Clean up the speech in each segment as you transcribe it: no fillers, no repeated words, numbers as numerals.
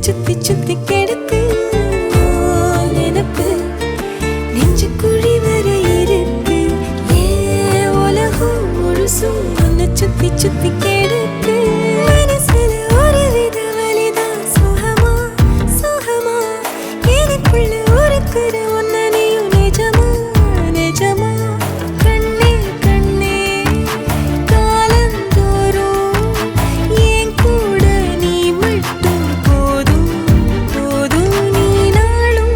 சுத்தி சுத்தி கிடக்கு நினப்பு நெஞ்சு குழி வர இருக்கு ஏன் உலகம் முழுசும் உன்னை சுத்தி சுத்தி கிடக்கு மனசுல ஒரு வித வலிதான் சுகமா சுகமா எனக்குள்ள ஒருக்குற உன்னை நீயும் நிஜமா நிஜமா கண்ணே கண்ணே காலந்தோறும் ஏன் கூட நீ மட்டும் போதும் போதும் நீ நாளும்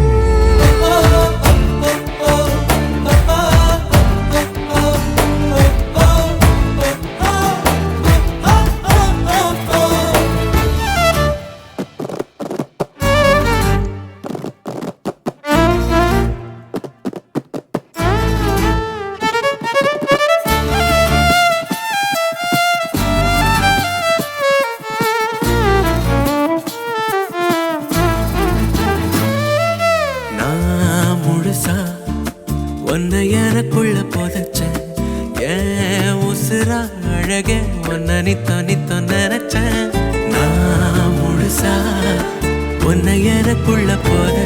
நான் முழுசா உன்னை எனக்குள்ள புதைச்சேன் ஏன் உசுரா அழகே உன்னை நித்தோ நினைச்சேன் நான் முழுசா உன்னை எனக்குள்ள